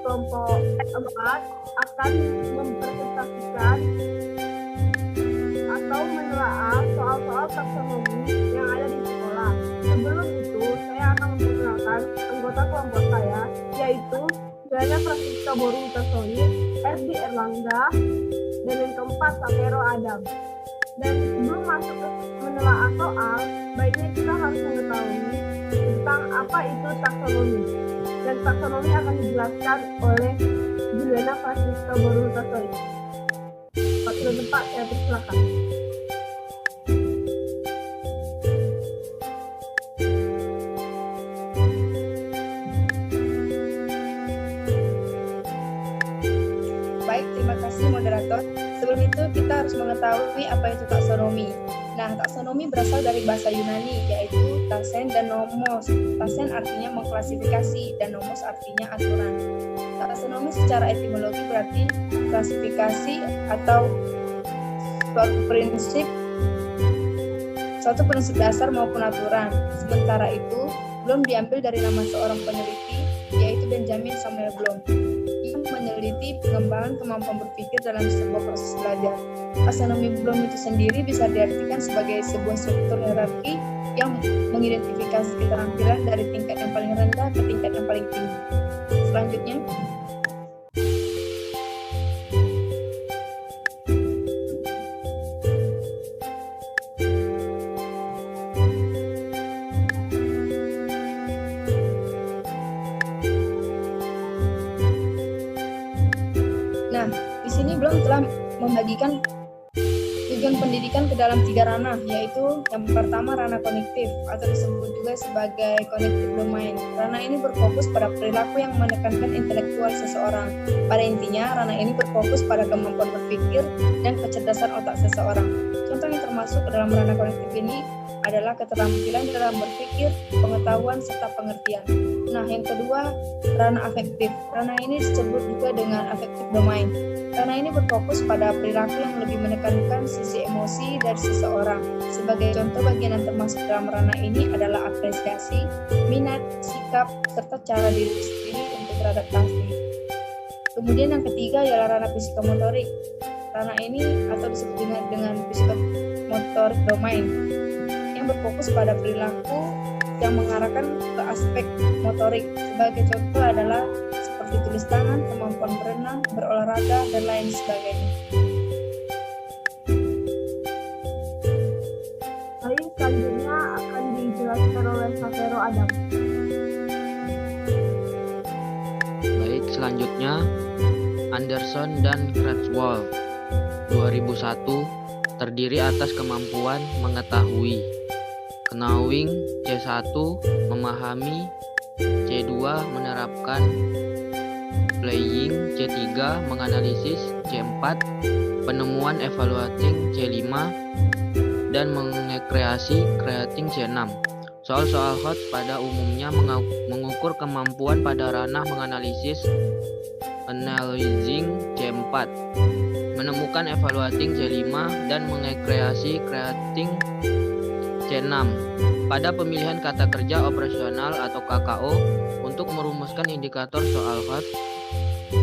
kelompok 4 akan mempresentasikan atau menelaah soal-soal taksonomi yang ada di sekolah. Sebelum itu, saya akan memperkenalkan anggota kelompok saya, yaitu Gana Francisca Boru Witasoli, Erdi Erlangga, dan yang keempat Sapero Adam. Dan sebelum masuk ke menelaah soal, baiknya kita harus mengetahui tentang apa itu taksonomi. Dan taksonomi akan dijelaskan oleh Juliana Francisca Boru Witasoli. Pak sudah tempat, saya persilakan. Baik, terima kasih moderator. Sebelum itu kita harus mengetahui apa itu taksonomi. Nah, taksonomi berasal dari bahasa Yunani, yaitu taxen dan nomos. Taxen artinya mengklasifikasi dan nomos artinya aturan. Taksonomi secara etimologi berarti klasifikasi atau suatu prinsip dasar maupun aturan. Sementara itu, Bloom diambil dari nama seorang peneliti, yaitu Benjamin Samuel Bloom. Ia meneliti pengembangan kemampuan berpikir dalam sebuah proses belajar. Taksonomi Bloom itu sendiri bisa diartikan sebagai sebuah struktur hierarki yang mengidentifikasi keterampilan dari tingkat yang paling rendah ke tingkat yang paling tinggi. Selanjutnya, di sini Bloom telah membagikan tujuan pendidikan ke dalam 3 ranah, yaitu yang pertama ranah kognitif atau disebut juga sebagai cognitive domain. Ranah ini berfokus pada perilaku yang menekankan intelektual seseorang. Pada intinya, ranah ini berfokus pada kemampuan berpikir dan kecerdasan otak seseorang. Contoh yang termasuk ke dalam ranah kognitif ini adalah keterampilan dalam berpikir, pengetahuan, serta pengertian. Nah, yang kedua, ranah afektif. Ranah ini disebut juga dengan affective domain. Ranah ini berfokus pada perilaku yang lebih menekankan sisi emosi dari seseorang. Sebagai contoh bagian yang termasuk dalam ranah ini adalah apresiasi, minat, sikap, serta cara diri sendiri untuk beradaptasi. Kemudian yang ketiga ialah ranah psikomotorik. Ranah ini atau disebut dengan psikomotor domain yang berfokus pada perilaku yang mengarahkan ke aspek motorik. Sebagai contoh adalah seperti tulis tangan, kemampuan berenang, berolahraga, dan lain sebagainya. Baik, selanjutnya akan dijelaskan oleh Sapero Adam. Baik, selanjutnya Anderson dan Creutzfeldt 2001 terdiri atas kemampuan mengetahui, knowing C1, memahami, C2 menerapkan, playing C3, menganalisis C4, penemuan evaluating C5, dan mengekreasi creating C6. Soal-soal hot pada umumnya mengukur kemampuan pada ranah menganalisis analyzing C4, menemukan evaluating C5, dan mengekreasi creating C6. Pada pemilihan kata kerja operasional atau KKO untuk merumuskan indikator soal hot,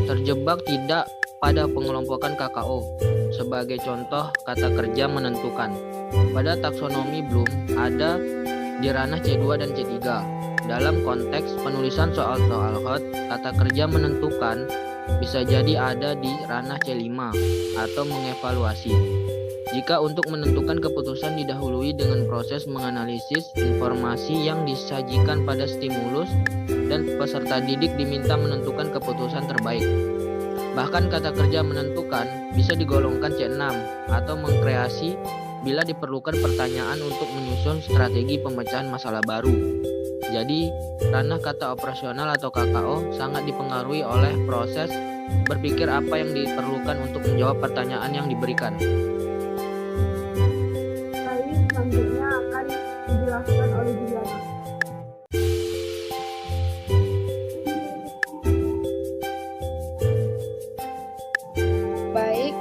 terjebak tidak pada pengelompokan KKO. Sebagai contoh, kata kerja menentukan. Pada taksonomi Bloom ada di ranah C2 dan C3. Dalam konteks penulisan soal-soal hot, kata kerja menentukan bisa jadi ada di ranah C5 atau mengevaluasi. Jika untuk menentukan keputusan didahului dengan proses menganalisis informasi yang disajikan pada stimulus dan peserta didik diminta menentukan keputusan terbaik. Bahkan kata kerja menentukan bisa digolongkan C6 atau mengkreasi bila diperlukan pertanyaan untuk menyusun strategi pemecahan masalah baru. Jadi, ranah kata operasional atau KKO sangat dipengaruhi oleh proses berpikir apa yang diperlukan untuk menjawab pertanyaan yang diberikan. Selanjutnya akan dijelaskan oleh Juliana. Baik,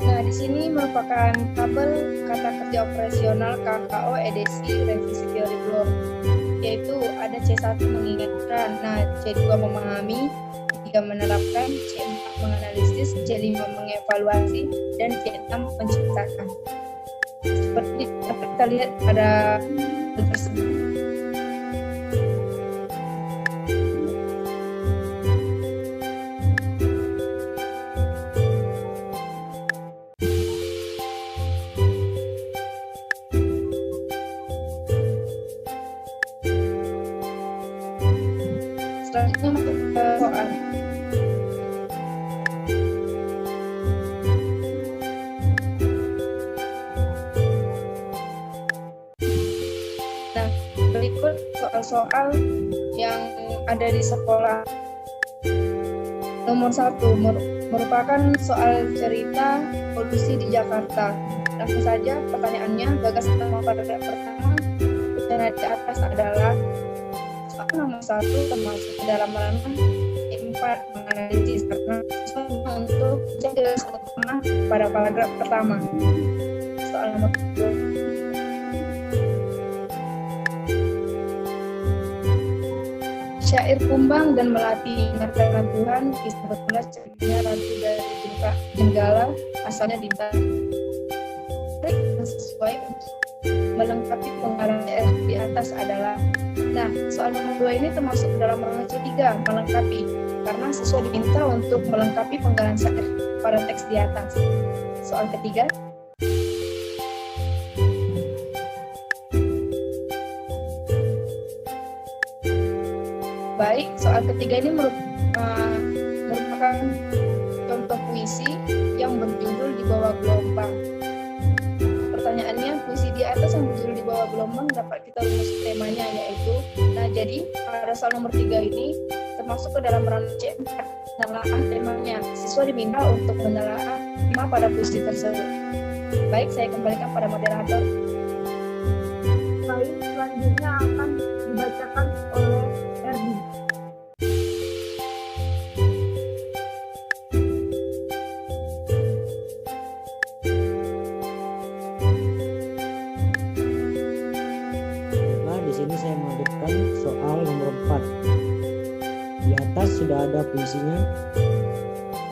nah di sini merupakan tabel kata kerja operasional KKO edisi revisi teori Bloom, yaitu ada C1 mengingatkan, nah C2 memahami, C3 C3 menerapkan, C4 menganalisis, C5 mengevaluasi, dan C6 menciptakan. Seperti dapat kita lihat pada hal tersebut. Selanjutnya masuk ke soal. Nah, berikut soal-soal yang ada di sekolah. Nomor 1 merupakan soal cerita polusi di Jakarta. Langsung saja pertanyaannya, gagasan utama paragraf pertama rencana di atas adalah. Soal nomor 1 termasuk dalam ranah 4 menganalisis karena untuk menjadi utama pada paragraf pertama. Soal nomor 2, syair Kumbang dan Melati mengatakan Tuhan kisah bertulis ceritanya Ratu dari Jenggala asalnya di Bali. Sesuai untuk melengkapi pengarang di atas adalah. Nah, soal nomor 2 ini termasuk dalam ranah C3 melengkapi karena siswa diminta untuk melengkapi penggalan syair pada teks di atas. Soal ketiga, baik, soal ketiga ini merupakan contoh puisi yang berjudul Di Bawah Gelombang. Pertanyaannya, puisi di atas yang berjudul Di Bawah Gelombang dapat kita rumus temanya yaitu. Nah, jadi pada soal nomor 3 ini termasuk ke dalam ranah C4 menelaah temanya. Siswa diminta untuk menelaah tema pada puisi tersebut. Baik, saya kembalikan pada moderator. Baik, selanjutnya akan dibacakan oleh Erdi. Nah, di sini saya melanjutkan soal nomor 4. Di atas sudah ada puisinya.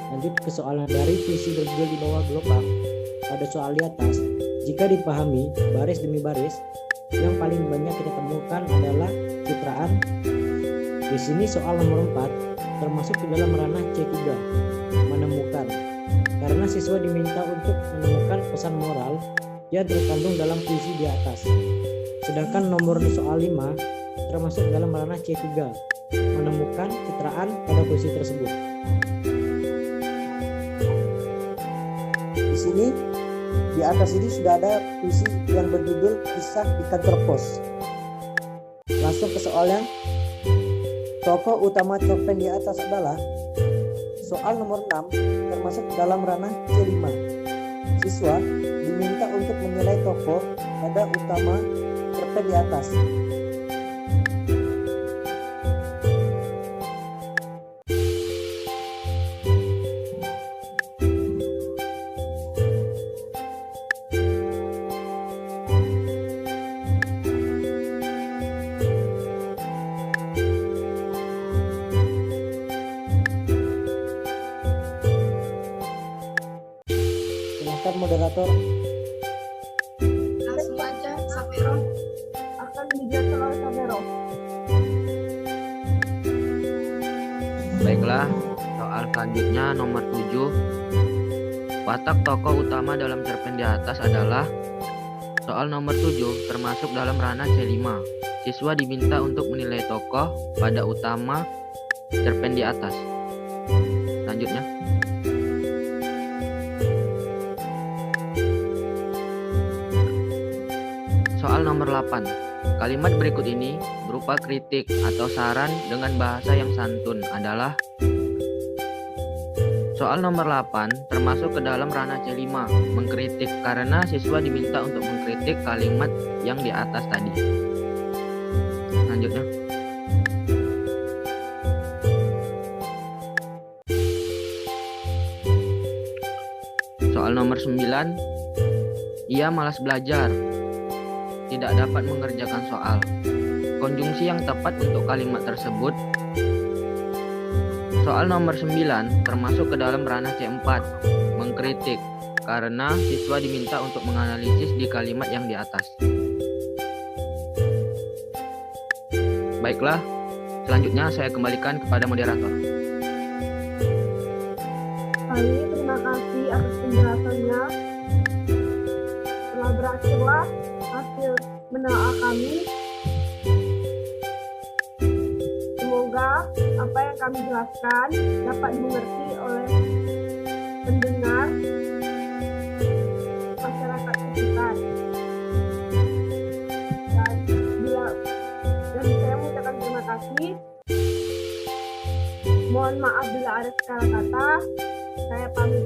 Lanjut ke soalan dari puisi berjudul Di Bawah Gelombang. Pada soal di atas, jika dipahami baris demi baris, yang paling banyak kita temukan adalah citraan. Di sini soal nomor 4 termasuk di dalam ranah C3 menemukan, karena siswa diminta untuk menemukan pesan moral yang terkandung dalam puisi di atas. Sedangkan nomor soal 5 termasuk dalam ranah C3 menemukan citraan pada puisi tersebut. Di sini di atas ini sudah ada puisi yang berjudul Kisah di Kantor Pos. Langsung ke soalnya. Tokoh utama cerpen di atas adalah. Soal nomor 6 termasuk dalam ranah C5. Siswa diminta untuk menilai tokoh pada utama cerpen di atas. Silakan moderator. langsung aja Safiro. Akan dijelaskan oleh Savero. Baiklah, soal selanjutnya nomor 7. Watak tokoh utama dalam cerpen di atas adalah. Soal nomor 7 termasuk dalam ranah C5. Siswa diminta untuk menilai tokoh pada utama cerpen di atas. Lanjutnya. Soal nomor 8. Kalimat berikut ini berupa kritik atau saran dengan bahasa yang santun adalah. Soal nomor 8 termasuk ke dalam ranah C5 mengkritik karena siswa diminta untuk mengkritik kalimat yang di atas tadi. Lanjutnya. Soal nomor 9. Ia malas belajar, tidak dapat mengerjakan soal. Konjungsi yang tepat untuk kalimat tersebut. Soal nomor 9 termasuk ke dalam ranah C4, mengkritik, karena siswa diminta untuk menganalisis di kalimat yang di atas. Baiklah, selanjutnya saya kembalikan kepada moderator. Baik, terima kasih atas penjelasannya. Telah berakhirlah hasil menelaah kami. Semoga apa yang kami jelaskan dapat dimengerti oleh pendengar masyarakat sekitar. Dan saya mengucapkan terima kasih. Mohon maaf bila ada salah kata. Saya pamit